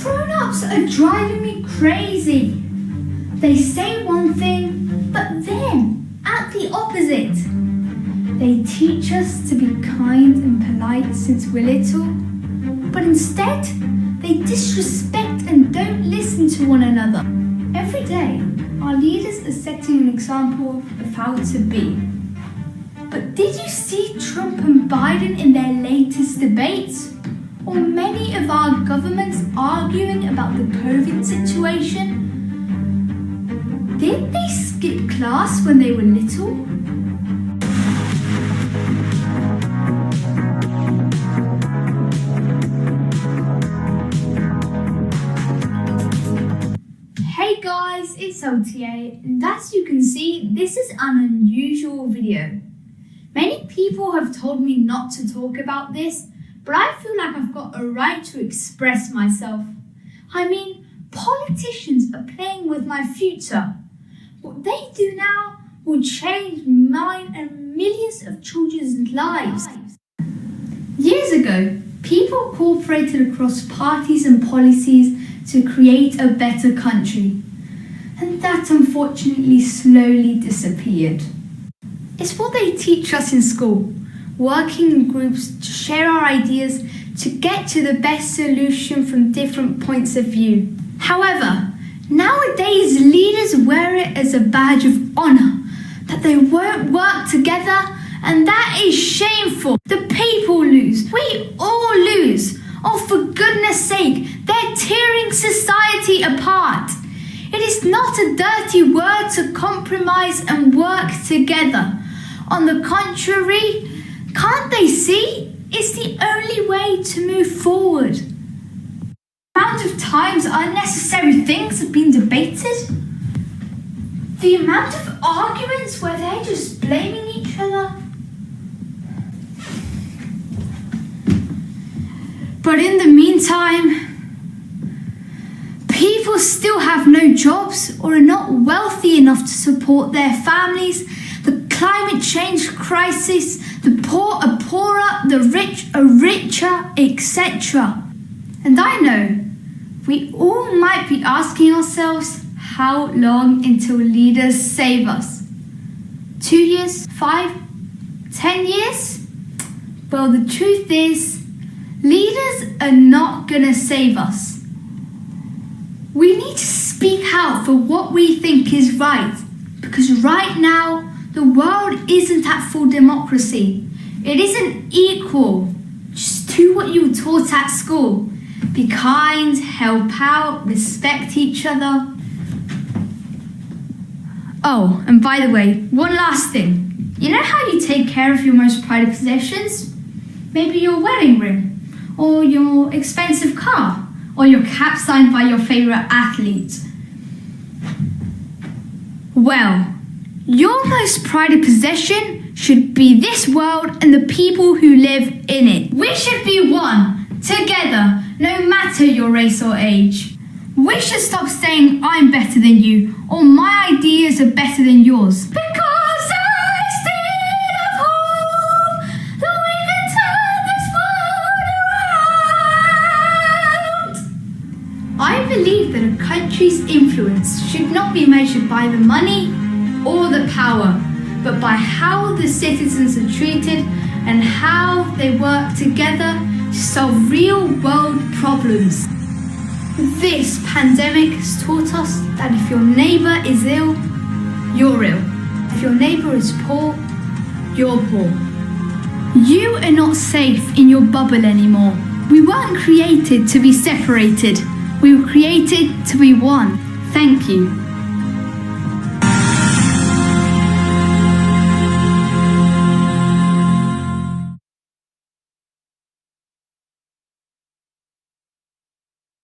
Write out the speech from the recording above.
Grown-ups are driving me crazy. They say one thing, but then act the opposite. They teach us to be kind and polite since we're little, but instead they disrespect and don't listen to one another. Every day, our leaders are setting an example of how to be. But did you see Trump and Biden in their latest debates? Or many of our governments arguing about the COVID situation? Did they skip class when they were little? Hey guys, it's OTA, and as you can see, this is an unusual video. Many people have told me not to talk about this, but I feel like I've got a right to express myself. I mean, politicians are playing with my future. What they do now will change mine and millions of children's lives. Years ago, people cooperated across parties and policies to create a better country. And that unfortunately slowly disappeared. It's what they teach us in school, working in groups to share our ideas to get to the best solution from different points of view. However, nowadays leaders wear it as a badge of honour that they won't work together, and that is shameful. The people lose. We all lose. Oh, for goodness sake, they're tearing society apart. It is not a dirty word to compromise and work together. On the contrary, can't they see? It's the only way to move forward. The amount of times unnecessary things have been debated. The amount of arguments where they're just blaming each other. But in the meantime, people still have no jobs or are not wealthy enough to support their families. The climate change crisis, the poor are poorer, the rich are richer, etc. And I know we all might be asking ourselves, how long until leaders save us? 2 years? 5? 10 years? Well, the truth is, leaders are not gonna save us. We need to speak out for what we think is right, because right now, the world isn't at full democracy. It isn't equal. Just do what you were taught at school. Be kind, help out, respect each other. Oh, and by the way, one last thing. You know how you take care of your most prized possessions? Maybe your wedding ring, or your expensive car, or your cap signed by your favourite athlete. Well, your most prized possession should be this world and the people who live in it. We should be one, together, no matter your race or age. We should stop saying I'm better than you or my ideas are better than yours. Because I still have hope that we can turn this world around. I believe that a country's influence should not be measured by the money or the power, but by how the citizens are treated and how they work together to solve real-world problems. This pandemic has taught us that if your neighbour is ill, you're ill. If your neighbour is poor, you're poor. You are not safe in your bubble anymore. We weren't created to be separated. We were created to be one. Thank you.